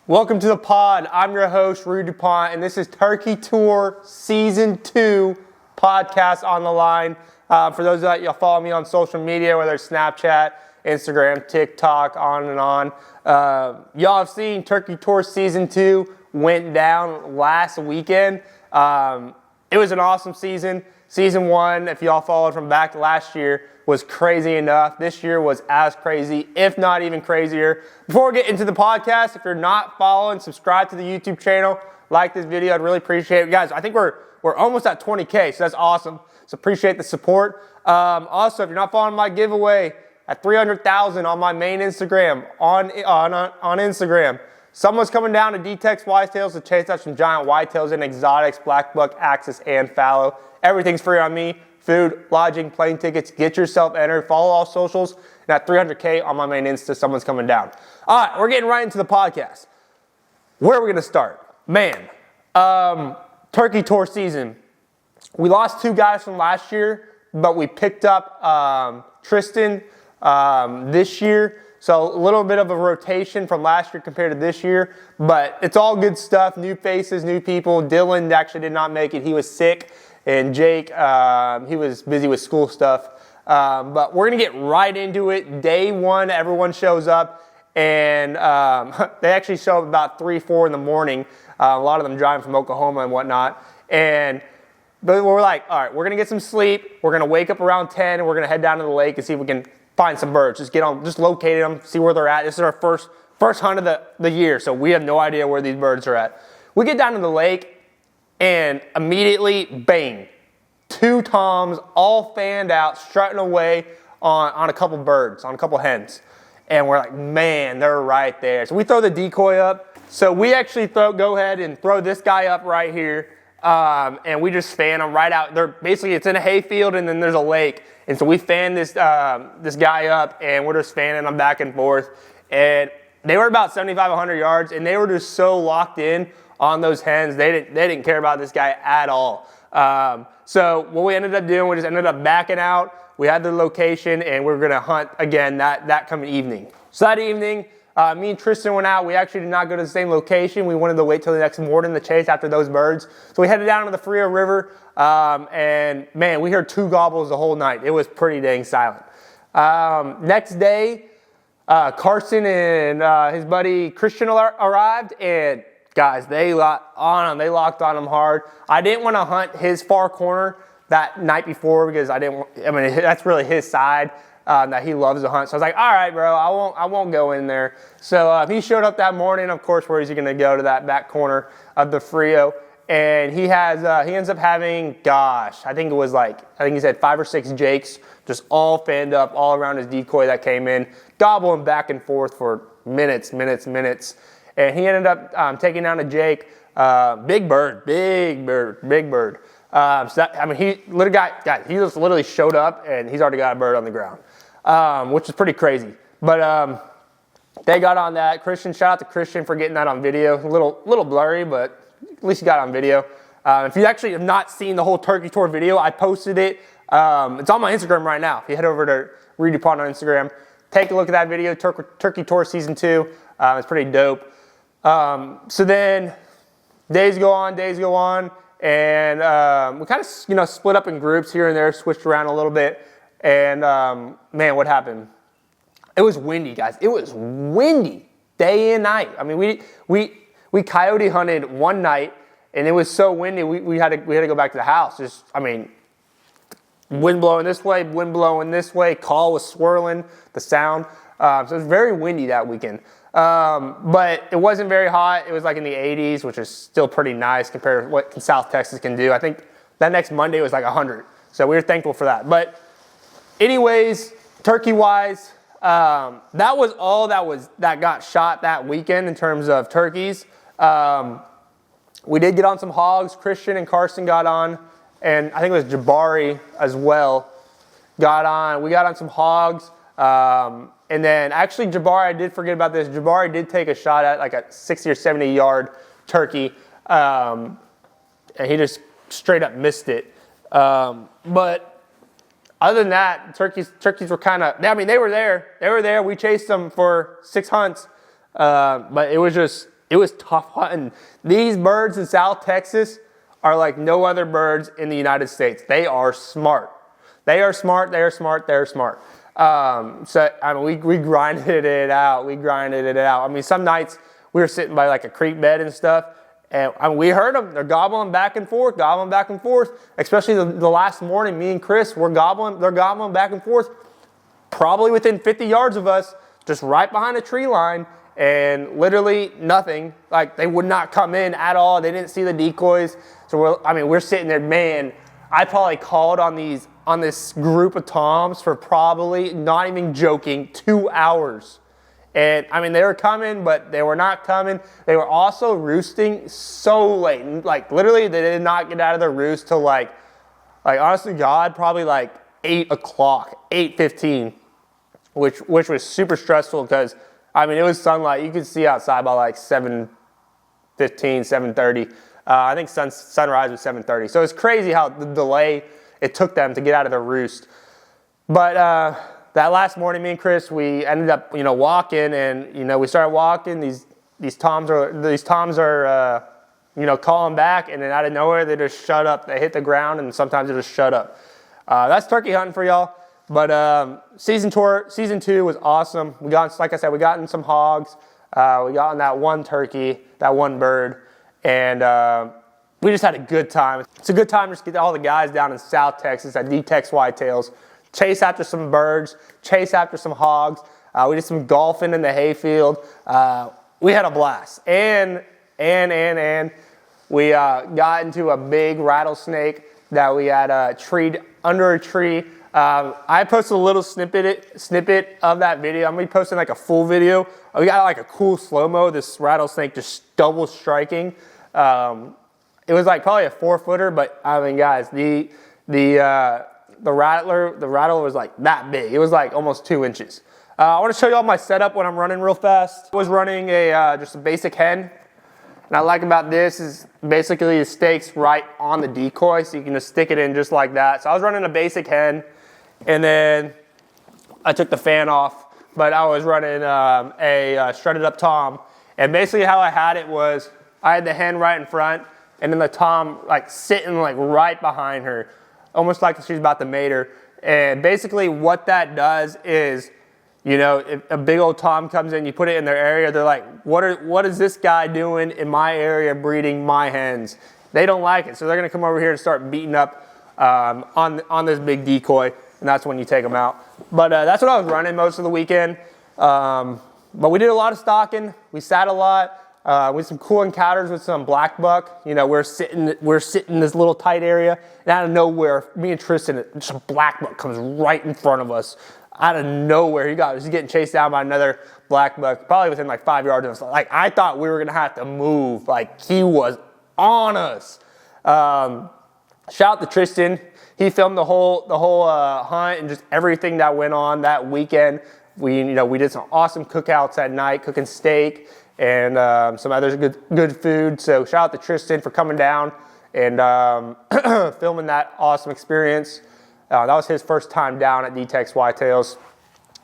Welcome to the pod. I'm your host, DuPont, and this is Turkey Tour Season 2 podcast on the line. For those that y'all follow me on social media, whether it's Snapchat, Instagram, TikTok, on and on. Y'all have seen Turkey Tour Season 2 went down last weekend. It was an awesome season. Season 1, if y'all followed from back last year, was crazy enough. This year was as crazy, if not even crazier. Before we get into the podcast, if you're not following, subscribe to the YouTube channel, like this video. I'd really appreciate it. Guys, I think we're almost at 20K, so that's awesome. So appreciate the support. Also, if you're not following my giveaway at 300,000 on my main Instagram, on Instagram, someone's coming down to D-Tex Whitetails to chase out some giant whitetails and exotics, black buck, axis, and fallow. Everything's free on me. Food, lodging, plane tickets. Get yourself entered. Follow all socials. And at 300K on my main Insta, someone's coming down. All right, we're getting right into the podcast. Where are we going to start? Man, Turkey Tour season. We lost 2 guys from last year, but we picked up Tristan this year. So a little bit of a rotation from last year compared to this year. But it's all good stuff. New faces, new people. Dylan actually did not make it. He was sick. And Jake, he was busy with school stuff. But we're going to get right into it. Day 1, everyone shows up. And they actually show up about 3, 4 in the morning. A lot of them driving from Oklahoma and whatnot. But we're like, all right, we're going to get some sleep. We're going to wake up around 10. And we're going to head down to the lake and see if we can find some birds. Just locate them, see where they're at. This is our first hunt of the year. So we have no idea where these birds are at. We get down to the lake. And immediately, bang, 2 toms all fanned out, strutting away on a couple birds, on a couple hens. And we're like, man, they're right there. So we throw the decoy up. So we actually go ahead and throw this guy up right here. And we just fan them right out. It's in a hayfield and then there's a lake. And so we fan this guy up and we're just fanning them back and forth. And they were about 75, 100 yards and they were just so locked in on those hens. They didn't care about this guy at all. So what we ended up doing, we just ended up backing out. We had the location and we were going to hunt again that coming evening. So that evening, me and Tristan went out. We actually did not go to the same location. We wanted to wait till the next morning to chase after those birds. So we headed down to the Frio River. And man, we heard 2 gobbles the whole night. It was pretty dang silent. Next day, Carson and his buddy Christian arrived, and guys, they locked on him hard. I didn't want to hunt his far corner that night before because that's really his side that he loves to hunt. So I was like, all right, bro, I won't go in there. So he showed up that morning. Of course, where is he going to go? To that back corner of the Frio. And he ends up having, gosh, I think he said 5 or 6 jakes just all fanned up all around his decoy that came in, gobbling back and forth for minutes. And he ended up taking down a jake, big bird. He just literally showed up and he's already got a bird on the ground, which is pretty crazy. But they got on that. Shout out to Christian for getting that on video. A little blurry, but at least he got it on video. If you actually have not seen the whole Turkey Tour video, I posted it. It's on my Instagram right now. If you head over to DuPont on Instagram, take a look at that video, Turkey Tour Season 2. It's pretty dope. So then days go on, and we kind of split up in groups here and there, switched around a little bit, and man, what happened? It was windy, guys. It was windy day and night. I mean, we coyote hunted one night, and it was so windy we had to go back to the house. Wind blowing this way, wind blowing this way. Call was swirling, the sound. So it was very windy that weekend. But it wasn't very hot. It was like in the 80s, which is still pretty nice compared to what South Texas can do. I think that next Monday was like 100. So we were thankful for that. But anyways, turkey-wise, that was all that got shot that weekend in terms of turkeys. We did get on some hogs. Christian and Carson got on, and I think it was Jabari as well got on. We got on some hogs. And then actually Jabari, I did forget about this. Jabari did take a shot at like a 60 or 70 yard turkey. And he just straight up missed it. But other than that, turkeys were kind of, I mean, they were there. We chased them for 6 hunts. But it was just it was tough hunting. These birds in South Texas are like no other birds in the United States. They are smart. They are smart. They are smart. They are smart. So I mean, we grinded it out. We grinded it out. I mean, some nights we were sitting by like a creek bed and stuff, and I mean, we heard them. They're gobbling back and forth, gobbling back and forth. Especially the last morning, me and Chris were gobbling. They're gobbling back and forth, probably within 50 yards of us, just right behind a tree line, and literally nothing. Like, they would not come in at all. They didn't see the decoys. So we're sitting there, man. I probably called on this group of toms for probably, not even joking, 2 hours. And I mean, they were coming, but they were not coming. They were also roosting so late. Like, literally, they did not get out of their roost till like honestly, God, probably like 8 o'clock, 8:15, which was super stressful because, I mean, it was sunlight. You could see outside by like 7:15, 7:30. I think sunrise was 7:30. So it's crazy how the delay it took them to get out of their roost. But that last morning, me and Chris, we ended up, walking, and we started walking. These toms are calling back, and then out of nowhere they just shut up. They hit the ground, and sometimes they just shut up. That's turkey hunting for y'all. But season 2 was awesome. Like I said, we got in some hogs. We got on that one turkey, that one bird, and we just had a good time. It's a good time to just get all the guys down in South Texas at D-Tex Whitetails, chase after some birds, chase after some hogs. We did some golfing in the hayfield. We had a blast. And we got into a big rattlesnake that we had treed under a tree. I posted a little snippet of that video. I'm gonna be posting like a full video. We got like a cool slow-mo, this rattlesnake just double striking. It was like probably a 4-footer, but I mean, guys, the rattler was like that big. It was like almost 2 inches. I want to show you all my setup when I'm running real fast. I was running just a basic hen. And I like about this is basically the stakes right on the decoy, so you can just stick it in just like that. So I was running a basic hen, and then I took the fan off, but I was running a shredded up tom. And basically how I had it was I had the hen right in front, and then the tom like sitting like right behind her, almost like she's about to mate her. And basically what that does is, if a big old tom comes in, you put it in their area, they're like, what is this guy doing in my area breeding my hens? They don't like it, so they're gonna come over here and start beating up on this big decoy, and that's when you take them out. But that's what I was running most of the weekend. But we did a lot of stalking. We sat a lot. We had some cool encounters with some black buck. We're sitting in this little tight area, and out of nowhere, me and Tristan, just a black buck comes right in front of us. Out of nowhere, he's getting chased down by another black buck, probably within like 5 yards of us. Like, I thought we were gonna have to move. Like, he was on us. Shout out to Tristan. He filmed the whole hunt and just everything that went on that weekend. We did some awesome cookouts at night, cooking steak and some other good food. So shout out to Tristan for coming down and filming that awesome experience. That was his first time down at D-Tex Whitetails.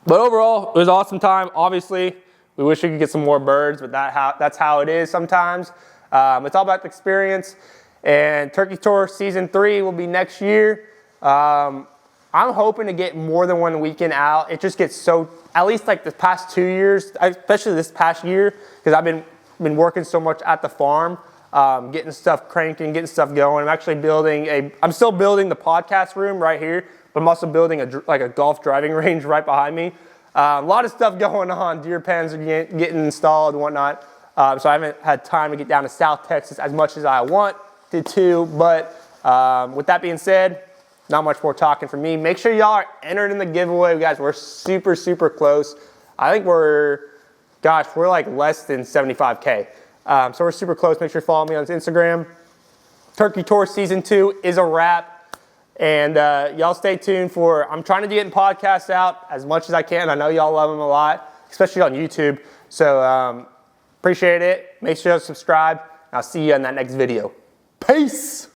But overall, it was an awesome time. Obviously, we wish we could get some more birds, but that's how it is sometimes. It's all about the experience. And Turkey Tour Season 3 will be next year. I'm hoping to get more than one weekend out. It just gets so, at least like the past 2 years, especially this past year, because I've been working so much at the farm. Getting stuff cranking, getting stuff going. I'm actually I'm still building the podcast room right here, but I'm also building a golf driving range right behind me. A lot of stuff going on. Deer pens are getting installed and whatnot. So I haven't had time to get down to South Texas as much as I wanted to. But with that being said, not much more talking from me. Make sure y'all are entered in the giveaway. Guys, we're super, super close. I think we're like less than 75K. So we're super close. Make sure you follow me on Instagram. Turkey Tour Season 2 is a wrap. And y'all stay tuned I'm trying to get podcasts out as much as I can. I know y'all love them a lot, especially on YouTube. So appreciate it. Make sure to subscribe. I'll see you in that next video. Peace.